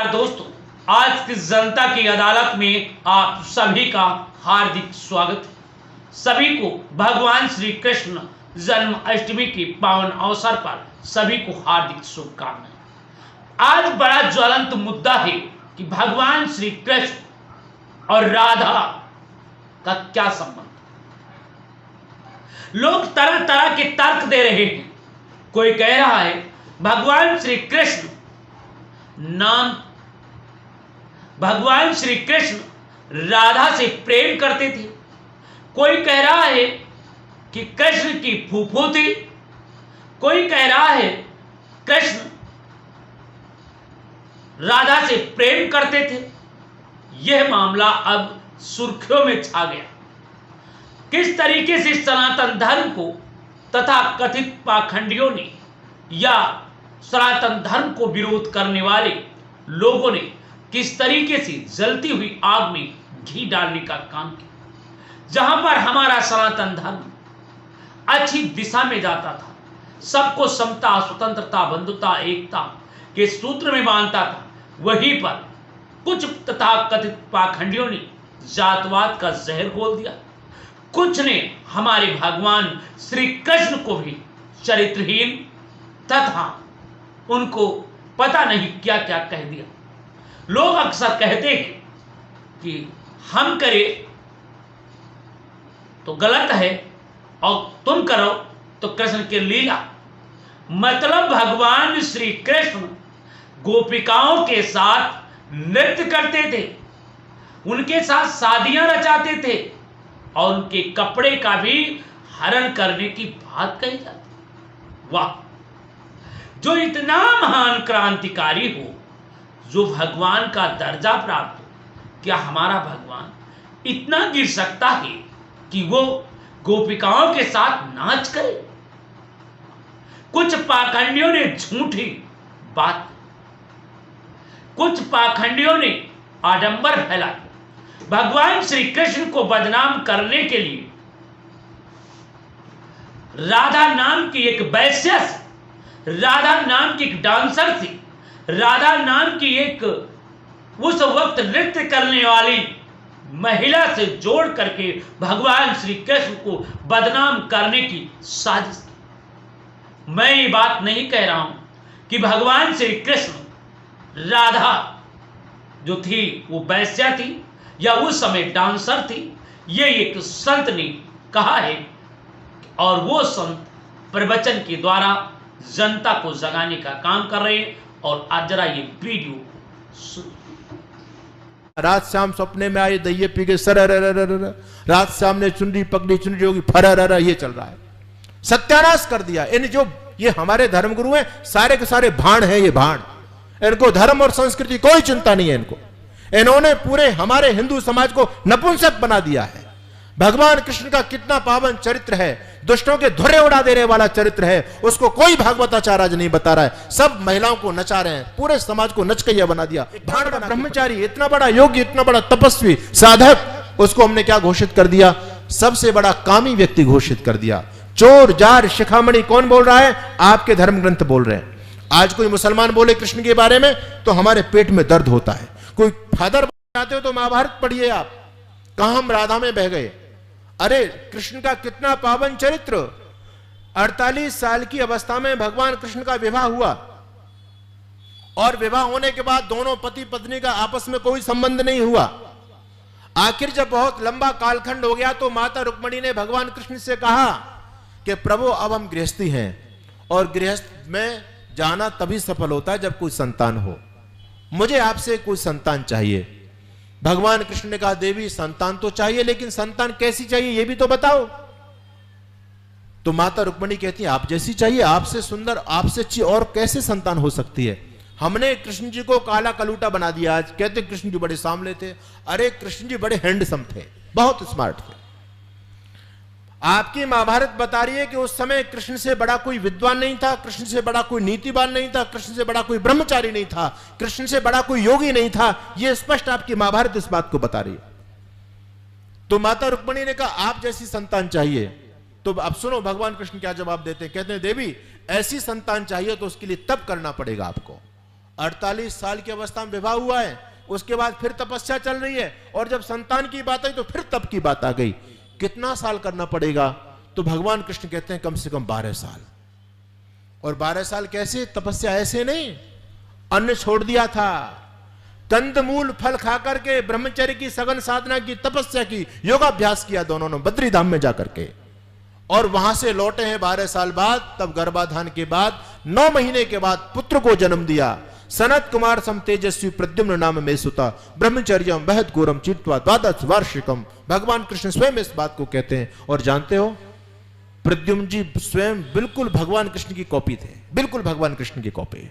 दोस्तों, आज की जनता की अदालत में आप सभी का हार्दिक स्वागत है। सभी को भगवान श्री कृष्ण जन्माष्टमी के पावन अवसर पर सभी को हार्दिक शुभकामनाएं। आज बड़ा ज्वलंत मुद्दा है कि भगवान श्री कृष्ण और राधा का क्या संबंध। लोग तरह तरह के तर्क दे रहे हैं। कोई कह रहा है भगवान श्री कृष्ण राधा से प्रेम करते थे। कोई कह रहा है कि कृष्ण की फूफू थी। कोई कह रहा है कृष्ण राधा से प्रेम करते थे। यह मामला अब सुर्खियों में छा गया। किस तरीके से सनातन धर्म को तथा कथित पाखंडियों ने या सनातन धर्म को विरोध करने वाले लोगों ने किस तरीके से जलती हुई आग में घी डालने का काम किया। जहां पर हमारा सनातन धर्म अच्छी दिशा में जाता था, सबको समता, स्वतंत्रता, बंधुता, एकता के सूत्र में बांधता था, वहीं पर कुछ तथाकथित पाखंडियों ने जातवाद का जहर घोल दिया। कुछ ने हमारे भगवान श्री कृष्ण को भी चरित्रहीन तथा उनको पता नहीं क्या क्या कह दिया। लोग अक्सर कहते हैं कि हम करें तो गलत है और तुम करो तो कृष्ण की लीला। मतलब भगवान श्री कृष्ण गोपिकाओं के साथ नृत्य करते थे, उनके साथ शादियां रचाते थे और उनके कपड़े का भी हरण करने की बात कही जाती। वाह, जो इतना महान क्रांतिकारी हो, जो भगवान का दर्जा प्राप्त हो, क्या हमारा भगवान इतना गिर सकता है कि वो गोपिकाओं के साथ नाच करे? कुछ पाखंडियों ने झूठी बात, कुछ पाखंडियों ने आडंबर फैलाया। भगवान श्री कृष्ण को बदनाम करने के लिए राधा नाम की एक वैश्या से, राधा नाम की एक डांसर थी, राधा नाम की एक उस वक्त नृत्य करने वाली महिला से जोड़ करके भगवान श्री कृष्ण को बदनाम करने की साजिश की। मैं ये बात नहीं कह रहा हूं कि भगवान श्री कृष्ण राधा जो थी वो वैश्या थी या उस समय डांसर थी। ये एक संत ने कहा है और वो संत प्रवचन के द्वारा जनता को जगाने का काम कर रहे हैं। और आज जरा ये वीडियो रात शाम सपने में आए दहिए पी के सर, रात शाम ने चुनरी पकड़ी, चुनरी होगी फर, ये चल रहा है। सत्यानाश कर दिया इन जो ये हमारे धर्मगुरु हैं, सारे के सारे भाण हैं। ये भाण, इनको धर्म और संस्कृति कोई चिंता नहीं है। इन्होंने पूरे हमारे हिंदू समाज को नपुंसक बना दिया है। भगवान कृष्ण का कितना पावन चरित्र है, दुष्टों के धुर्रे उड़ा देने वाला चरित्र है, उसको कोई भागवताचार्य आज नहीं बता रहा है। सब महिलाओं को नचा रहे हैं, पूरे समाज को नचकैया बना दिया। ब्रह्मचारी, इतना बड़ा योगी, इतना बड़ा तपस्वी साधक, उसको हमने क्या घोषित कर दिया? सबसे बड़ा कामी व्यक्ति घोषित कर दिया। चोर, जार, शिखामणि कौन बोल रहा है? आपके धर्म ग्रंथ बोल रहे हैं। आज कोई मुसलमान बोले कृष्ण के बारे में तो हमारे पेट में दर्द होता है। कोई फादर चाहते हो तो महाभारत पढ़िए आप, कहां हम राधा में बह गए। अरे कृष्ण का कितना पावन चरित्र। 48 साल की अवस्था में भगवान कृष्ण का विवाह हुआ और विवाह होने के बाद दोनों पति पत्नी का आपस में कोई संबंध नहीं हुआ। आखिर जब बहुत लंबा कालखंड हो गया तो माता रुक्मिणी ने भगवान कृष्ण से कहा कि प्रभु अब हम गृहस्थी हैं और गृहस्थ में जाना तभी सफल होता है जब कोई संतान हो। मुझे आपसे कोई संतान चाहिए। भगवान कृष्ण ने कहा देवी संतान तो चाहिए, लेकिन संतान कैसी चाहिए ये भी तो बताओ। तो माता रुक्मिणी कहती है आप जैसी चाहिए, आपसे सुंदर, आपसे अच्छी और कैसे संतान हो सकती है। हमने कृष्ण जी को काला कलूटा बना दिया। आज कहते कृष्ण जी बड़े सामले थे। अरे कृष्ण जी बड़े हैंडसम थे, बहुत स्मार्ट थे। आपकी महाभारत बता रही है कि उस समय कृष्ण से बड़ा कोई विद्वान नहीं था, कृष्ण से बड़ा कोई नीतिवान नहीं था, कृष्ण से बड़ा कोई ब्रह्मचारी नहीं था, कृष्ण से बड़ा कोई योगी नहीं था। यह स्पष्ट आपकी महाभारत इस बात को बता रही है। तो माता रुक्मिणी ने कहा आप जैसी संतान चाहिए। तो अब सुनो भगवान कृष्ण क्या जवाब देते हैं। कहते हैं देवी ऐसी संतान चाहिए तो उसके लिए तप करना पड़ेगा आपको। 48 साल की अवस्था में विवाह हुआ है, उसके बाद फिर तपस्या चल रही है, और जब संतान की बात आई तो फिर तप की बात आ गई। कितना साल करना पड़ेगा? तो भगवान कृष्ण कहते हैं कम से कम 12 साल। और 12 साल कैसे? तपस्या ऐसे नहीं, अन्न छोड़ दिया था, कंदमूल फल खा करके ब्रह्मचर्य की सघन साधना की, तपस्या की, योगाभ्यास किया दोनों ने बद्री धाम में जाकर के, और वहां से लौटे हैं 12 साल बाद। तब गर्भाधान के बाद 9 महीने के बाद पुत्र को जन्म दिया। सनत कुमार सम तेजस्वी प्रद्युम्न नाम में सुता ब्रह्मचर्यम वहत घोरम चित्वा द्वादश वार्षिकम। भगवान कृष्ण स्वयं इस बात को कहते हैं। और जानते हो, प्रद्युम्न जी स्वयं बिल्कुल भगवान कृष्ण की कॉपी थे, बिल्कुल भगवान कृष्ण की कॉपी।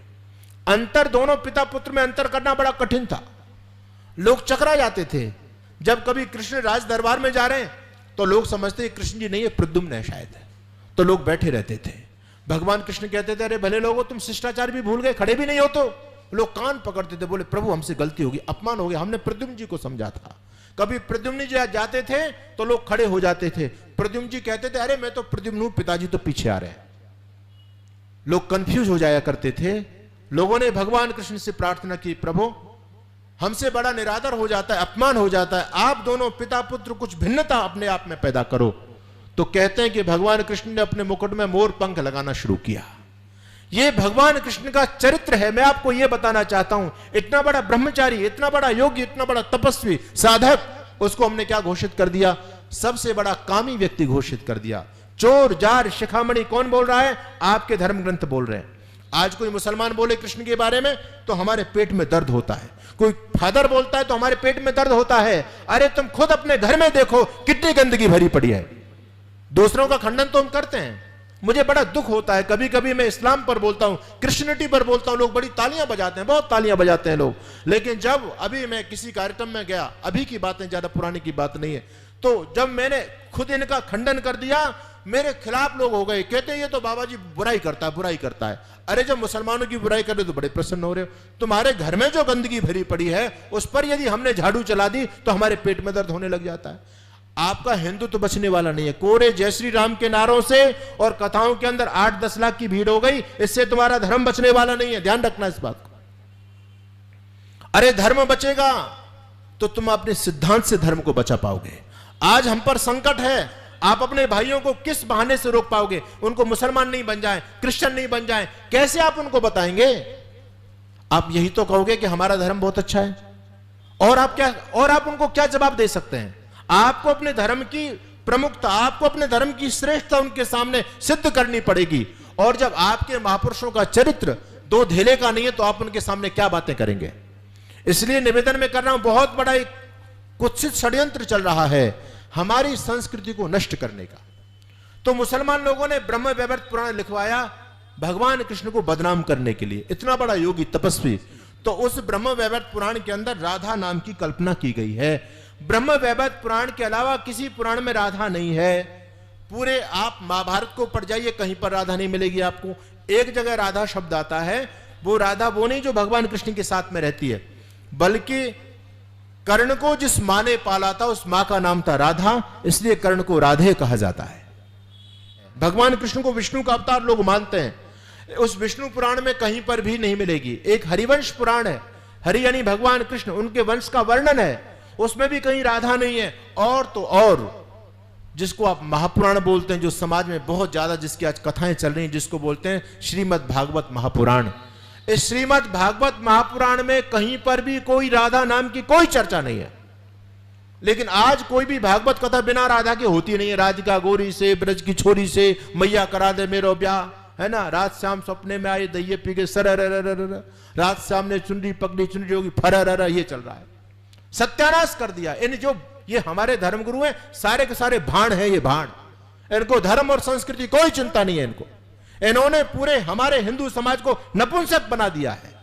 अंतर दोनों पिता पुत्र में अंतर करना बड़ा कठिन था। लोग चकरा जाते थे। जब कभी कृष्ण राज दरबार में जा रहे हैं तो लोग समझते हैं कृष्ण जी नहीं है, प्रद्युम्न है शायद, तो लोग बैठे रहते थे। भगवान कृष्ण कहते थे, अरे भले लोगों, तुम शिष्टाचार भी भूल गए, खड़े भी नहीं हो। तो लोग कान पकड़ते थे, बोले प्रभु हमसे गलती होगी, अपमान हो गया, हमने प्रद्युम्न जी को समझा था। कभी प्रद्युम्न जी जाते थे तो लोग खड़े हो जाते थे। प्रद्युम्न जी कहते थे, अरे मैं तो प्रद्युम्न हूं, पिताजी तो पीछे आ रहे हैं। लोग कंफ्यूज हो जाया करते थे। लोगों ने भगवान कृष्ण से प्रार्थना की, प्रभु हमसे बड़ा निरादर हो जाता है, अपमान हो जाता है, आप दोनों पिता पुत्र कुछ भिन्नता अपने आप में पैदा करो। तो कहते हैं कि भगवान कृष्ण ने अपने मुकुट में मोर पंख लगाना शुरू किया। यह भगवान कृष्ण का चरित्र है। मैं आपको यह बताना चाहता हूं, इतना बड़ा ब्रह्मचारी, इतना बड़ा योगी, इतना बड़ा तपस्वी साधक, उसको हमने क्या घोषित कर दिया? सबसे बड़ा कामी व्यक्ति घोषित कर दिया। चोर जार शिखामणि कौन बोल रहा है? आपके धर्म ग्रंथ बोल रहे हैं। आज कोई मुसलमान बोले कृष्ण के बारे में तो हमारे पेट में दर्द होता है, कोई फादर बोलता है तो हमारे पेट में दर्द होता है। अरे तुम खुद अपने घर में देखो कितनी गंदगी भरी पड़ी है। दूसरों का खंडन तो हम करते हैं। मुझे बड़ा दुख होता है, कभी कभी मैं इस्लाम पर बोलता हूं, क्रिश्चियनिटी पर बोलता हूं, लोग बड़ी तालियां बजाते हैं, बहुत तालियां बजाते हैं लोग। लेकिन जब अभी मैं किसी कार्यक्रम में गया, अभी की बातें, ज्यादा पुरानी की बात नहीं है, तो जब मैंने खुद इनका खंडन कर दिया, मेरे खिलाफ लोग हो गए, कहते हैं ये तो बाबा जी बुराई करता है, बुराई करता है। अरे जब मुसलमानों की बुराई कर रहे तो बड़े प्रसन्न हो रहे हो। तुम्हारे घर में जो गंदगी भरी पड़ी है उस पर यदि हमने झाड़ू चला दी तो हमारे पेट में दर्द होने लग जाता है। आपका हिंदू तो बचने वाला नहीं है। कोरे जय श्री राम के नारों से और कथाओं के अंदर 8-10 लाख की भीड़ हो गई, इससे तुम्हारा धर्म बचने वाला नहीं है, ध्यान रखना इस बात को। अरे धर्म बचेगा तो तुम अपने सिद्धांत से धर्म को बचा पाओगे। आज हम पर संकट है, आप अपने भाइयों को किस बहाने से रोक पाओगे? उनको मुसलमान नहीं बन जाएं, क्रिश्चियन नहीं बन जाएं, कैसे आप उनको बताएंगे? आप यही तो कहोगे कि हमारा धर्म बहुत अच्छा है, और आप उनको क्या जवाब दे सकते हैं? आपको अपने धर्म की प्रमुखता, आपको अपने धर्म की श्रेष्ठता उनके सामने सिद्ध करनी पड़ेगी। और जब आपके महापुरुषों का चरित्र दो धेले का नहीं है तो आप उनके सामने क्या बातें करेंगे? इसलिए निवेदन में कर रहा हूं, बहुत बड़ा एक कुत्सित षड्यंत्र चल रहा है हमारी संस्कृति को नष्ट करने का। तो मुसलमान लोगों ने ब्रह्म वैवर्त पुराण लिखवाया भगवान कृष्ण को बदनाम करने के लिए। इतना बड़ा योगी तपस्वी, तो उस ब्रह्म वैवर्त पुराण के अंदर राधा नाम की कल्पना की गई है। ब्रह्म वैवर्त पुराण के अलावा किसी पुराण में राधा नहीं है। पूरे आप महाभारत को पढ़ जाइए, कहीं पर राधा नहीं मिलेगी आपको। एक जगह राधा शब्द आता है, वो राधा वो नहीं जो भगवान कृष्ण के साथ में रहती है, बल्कि कर्ण को जिस मां ने पाला था उस मां का नाम था राधा, इसलिए कर्ण को राधे कहा जाता है। भगवान कृष्ण को विष्णु का अवतार लोग मानते हैं, उस विष्णु पुराण में कहीं पर भी नहीं मिलेगी। एक हरिवंश पुराण है, हरि यानी भगवान कृष्ण, उनके वंश का वर्णन है, उसमें भी कहीं राधा नहीं है। और तो और जिसको आप महापुराण बोलते हैं, जो समाज में बहुत ज्यादा जिसकी आज कथाएं चल रही हैं, जिसको बोलते हैं श्रीमद् भागवत महापुराण, इस श्रीमद् भागवत महापुराण में कहीं पर भी कोई राधा नाम की कोई चर्चा नहीं है। लेकिन आज कोई भी भागवत कथा बिना राधा के होती नहीं है। राधिका गोरी से, ब्रज की छोरी से, मैया करा दे मेरो ब्याह, है ना, रात शाम सपने में आए दहिये पी के सर, रात शाम ने चुनरी पकड़ी चुनरी होगी फर, ये चल रहा है। सत्यानाश कर दिया इन जो ये हमारे धर्मगुरु हैं, सारे के सारे भाण हैं, ये भाण। इनको धर्म और संस्कृति कोई चिंता नहीं है इनको। इन्होंने पूरे हमारे हिंदू समाज को नपुंसक बना दिया है।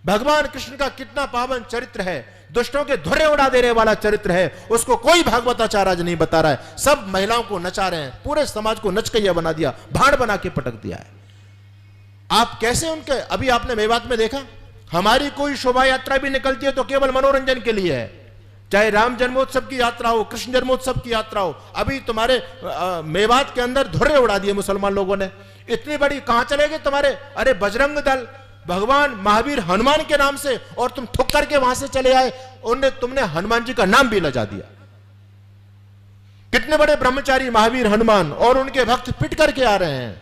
भगवान कृष्ण का कितना पावन चरित्र है, दुष्टों के धुर्रे उड़ा देने वाला चरित्र है, उसको कोई भागवताचार्य आज नहीं बता रहा है। सब महिलाओं को नचा रहे हैं, पूरे समाज को नचकैया बना दिया, भाड़ बना के पटक दिया है। आप कैसे उनके, अभी आपने मेवात में देखा, हमारी कोई शोभा यात्रा भी निकलती है तो केवल मनोरंजन के लिए है, चाहे राम जन्मोत्सव की यात्रा हो, कृष्ण जन्मोत्सव की यात्रा हो। अभी तुम्हारे मेवात के अंदर धुर्रे उड़ा दिए मुसलमान लोगों ने। इतनी बड़ी, कहां चले गए तुम्हारे? अरे बजरंग दल, भगवान महावीर हनुमान के नाम से, और तुम ठुक करके वहां से चले आए, तुमने हनुमान जी का नाम भी लजा दिया। कितने बड़े ब्रह्मचारी महावीर हनुमान, और उनके भक्त पिट करके आ रहे हैं।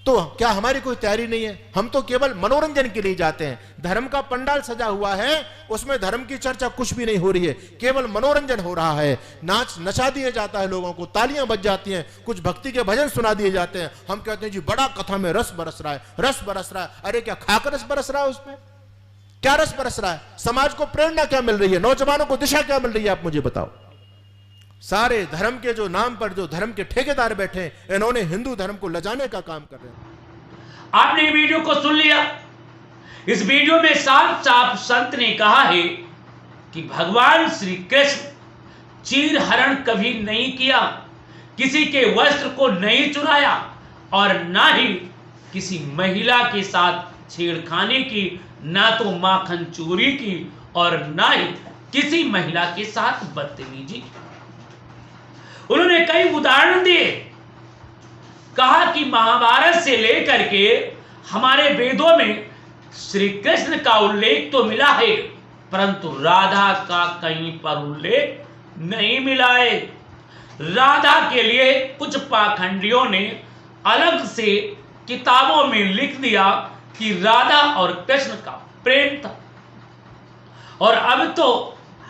तो क्या हमारी कोई तैयारी नहीं है? हम तो केवल मनोरंजन के लिए जाते हैं। धर्म का पंडाल सजा हुआ है, उसमें धर्म की चर्चा कुछ भी नहीं हो रही है, केवल मनोरंजन हो रहा है। नाच नचा दिया जाता है लोगों को, तालियां बज जाती हैं, कुछ भक्ति के भजन सुना दिए जाते हैं। हम कहते हैं जी बड़ा कथा में रस बरस रहा है, रस बरस रहा है। अरे क्या खाकर रस बरस रहा है? उसमें क्या रस बरस रहा है? समाज को प्रेरणा क्या मिल रही है? नौजवानों को दिशा क्या मिल रही है? आप मुझे बताओ। सारे धर्म के जो नाम पर जो धर्म के ठेकेदार बैठे, इन्होंने हिंदू धर्म को लजाने का काम कर रहे हैं। आपने ये वीडियो को सुन लिया। इस वीडियो में साफ साफ संत ने कहा है कि भगवान श्री कृष्ण चीर हरण कभी नहीं किया, किसी के वस्त्र को नहीं चुराया, और ना ही किसी महिला के साथ छेड़खानी की, ना तो माखन चोरी की, और ना ही किसी महिला के साथ बदतमीजी की। उन्होंने कई उदाहरण दिए। कहा कि महाभारत से लेकर के हमारे वेदों में श्री कृष्ण का उल्लेख तो मिला है, परंतु राधा का कहीं पर उल्लेख नहीं मिला है। राधा के लिए कुछ पाखंडियों ने अलग से किताबों में लिख दिया कि राधा और कृष्ण का प्रेम था, और अब तो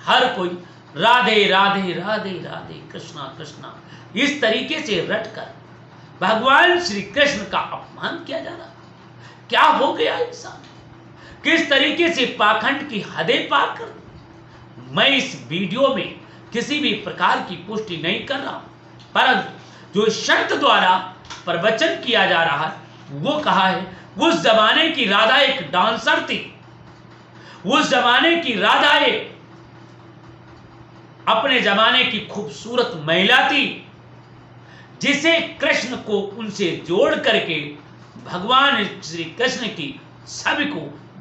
हर कोई राधे राधे राधे राधे कृष्णा कृष्णा इस तरीके से रटकर भगवान श्री कृष्ण का अपमान किया जा रहा। क्या हो गया इंसान? किस तरीके से पाखंड की हदें पार कर। मैं इस वीडियो में किसी भी प्रकार की पुष्टि नहीं कर रहा हूं, परंतु जो शब्द द्वारा प्रवचन किया जा रहा है वो कहा है उस जमाने की राधा एक डांसर थी, उस जमाने की राधा एक अपने जमाने की खूबसूरत महिला थी, जिसे कृष्ण को उनसे जोड़ करके भगवान श्री कृष्ण की छवि को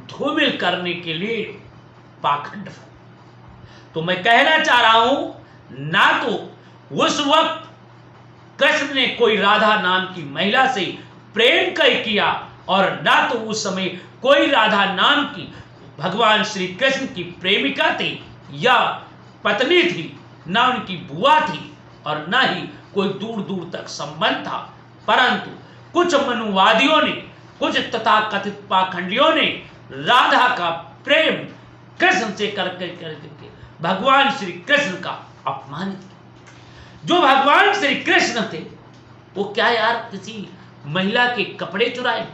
धूमिल करने के लिए पाखंड। तो मैं कहना चाह रहा हूं, ना तो उस वक्त कृष्ण ने कोई राधा नाम की महिला से प्रेम किया, और ना तो उस समय कोई राधा नाम की भगवान श्री कृष्ण की प्रेमिका थी या पत्नी थी, ना उनकी बुआ थी, और ना ही कोई दूर दूर तक संबंध था। परंतु कुछ मनुवादियों ने, कुछ तथाकथित पाखंडियों ने राधा का प्रेम कृष्ण से करके भगवान श्री कृष्ण का अपमान किया। जो भगवान श्री कृष्ण थे वो क्या यार किसी महिला के कपड़े चुराए?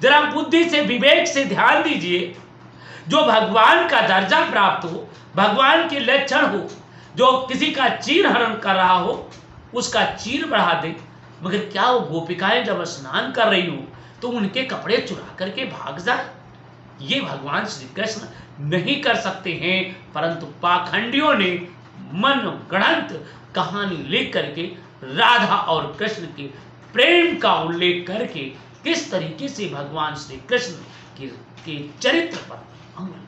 जरा बुद्धि से, विवेक से ध्यान दीजिए। जो भगवान का दर्जा प्राप्त हो, भगवान के लक्षण हो, जो किसी का चीर हरण कर रहा हो उसका चीर बढ़ा दे, मगर क्या वो गोपिकाएं जब स्नान कर रही हो तो उनके कपड़े चुरा करके भाग जाए? ये भगवान श्री कृष्ण नहीं कर सकते हैं। परंतु पाखंडियों ने मन गढ़ंत कहानी लिख करके राधा और कृष्ण के प्रेम का उल्लेख करके किस तरीके से भगवान श्री कृष्ण के चरित्र पर अंगुली।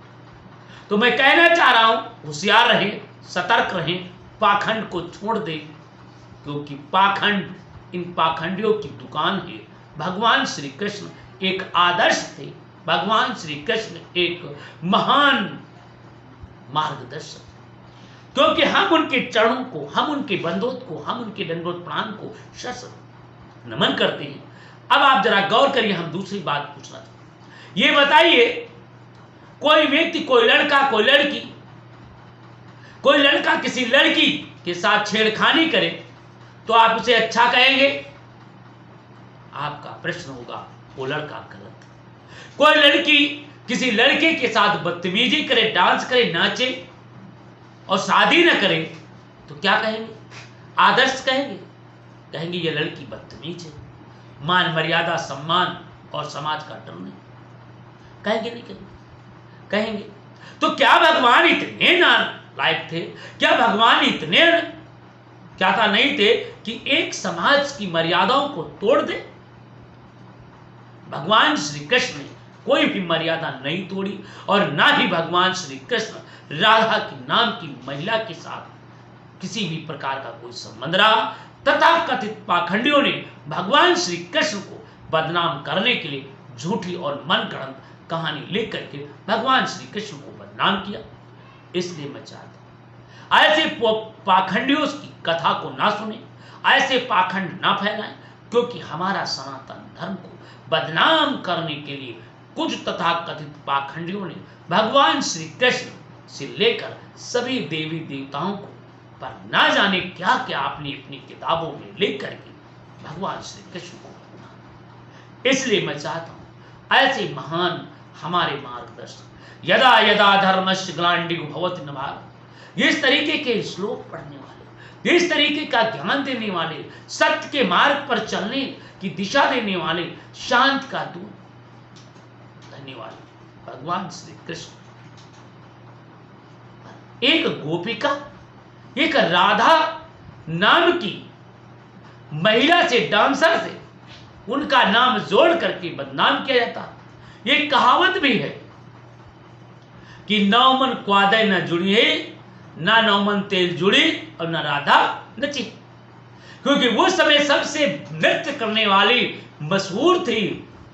तो मैं कहना चाह रहा हूं, होशियार रहें, सतर्क रहें, पाखंड को छोड़ दें, क्योंकि पाखंड इन पाखंडियों की दुकान है। भगवान श्री कृष्ण एक आदर्श थे, भगवान श्री कृष्ण एक महान मार्गदर्शक, क्योंकि हम उनके चरणों को, हम उनके बंदोत को, हम उनके दंडोत प्रणाम को शत नमन करते हैं। अब आप जरा गौर करिए, हम दूसरी बात पूछना चाहते। ये बताइए, कोई व्यक्ति, कोई लड़का, कोई लड़की, कोई लड़का किसी लड़की के साथ छेड़खानी करे तो आप उसे अच्छा कहेंगे? आपका प्रश्न होगा वो लड़का गलत। कोई लड़की किसी लड़के के साथ बदतमीजी करे, डांस करे, नाचे और शादी न करे तो क्या कहेंगे? आदर्श कहेंगे? कहेंगे ये लड़की बदतमीज है, मान मर्यादा, सम्मान और समाज का डर नहीं। कहेंगे नहीं? कहेंगे। तो क्या भगवान इतने नालायक थे? क्या भगवान इतने क्या था नहीं थे कि एक समाज की मर्यादाओं को तोड़ दे? भगवान श्री कृष्ण ने कोई भी मर्यादा नहीं तोड़ी, और ना ही भगवान श्री कृष्ण राधा की नाम की महिला के साथ किसी भी प्रकार का कोई संबंध रहा। तथा कथित पाखंडियों ने भगवान श्री कृष्ण को बदनाम करने के लिए झूठी और मनगढ़ंत कहानी लिख करके भगवान श्री कृष्ण को बदनाम किया। इसलिए मैं चाहता हूं ऐसे पाखंडियों की कथा को ना सुने, ऐसे पाखंड ना फैलाएं, क्योंकि हमारा सनातन धर्म को बदनाम करने के लिए कुछ तथाकथित पाखंडियों ने भगवान श्री कृष्ण से लेकर सभी देवी देवताओं को पर ना जाने क्या क्या अपनी अपनी किताबों में लिख करके भगवान श्री कृष्ण को बदनाम। इसलिए मैं चाहता हूं ऐसे महान हमारे मार्गदर्शक यदा यदा धर्मस्य ग्लानिर्भवति भवति न भारत, इस तरीके के श्लोक पढ़ने वाले, इस तरीके का ज्ञान देने वाले, सत्य के मार्ग पर चलने की दिशा देने वाले, शांत का दूत धन्यवाद भगवान श्री कृष्ण। एक गोपिका, एक राधा नाम की महिला से, डांसर से उनका नाम जोड़ करके बदनाम किया जाता। ये कहावत भी है कि नौ मन क्वादय न जुड़ी है, ना नौ मन तेल जुड़ी और न राधा नची, क्योंकि वो समय सबसे नृत्य करने वाली मशहूर थी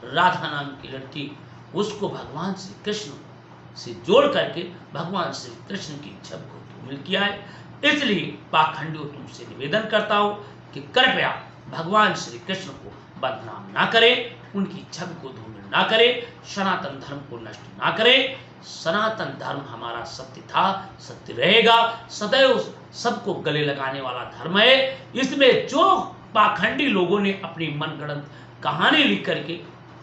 राधा नाम की लड़की। उसको भगवान श्री कृष्ण से जोड़ करके भगवान श्री कृष्ण की छवि को धूमिल किया है। इसलिए पाखंडियों तुमसे निवेदन करता हूं कि कृपया भगवान श्री कृष्ण को बदनाम ना करें, उनकी छवि को धूमिल ना करें, सनातन धर्म को नष्ट ना करें। सनातन धर्म हमारा सत्य था, सत्य रहेगा, सदैव सबको गले लगाने वाला धर्म है। इसमें जो पाखंडी लोगों ने अपनी मनगढ़ंत कहानी लिख करके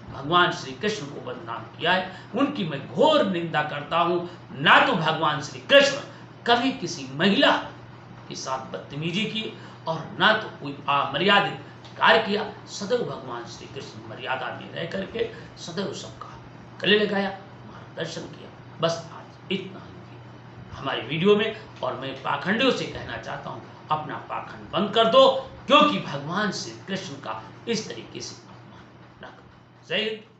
भगवान श्री कृष्ण को बदनाम किया है, उनकी मैं घोर निंदा करता हूं। ना तो भगवान श्री कृष्ण कभी किसी महिला के साथ बदतमीजी की और ना तो कोई अमर्यादित कार्य किया। सदैव भगवान श्री कृष्ण मर्यादा में रह करके सदैव सबका गले लगाया, मार्गदर्शन किया। बस आज इतना ही हमारी वीडियो में। और मैं पाखंडियों से कहना चाहता हूं, अपना पाखंड बंद कर दो, क्योंकि भगवान श्री कृष्ण का इस तरीके से अपमान न करो। जय हिंद।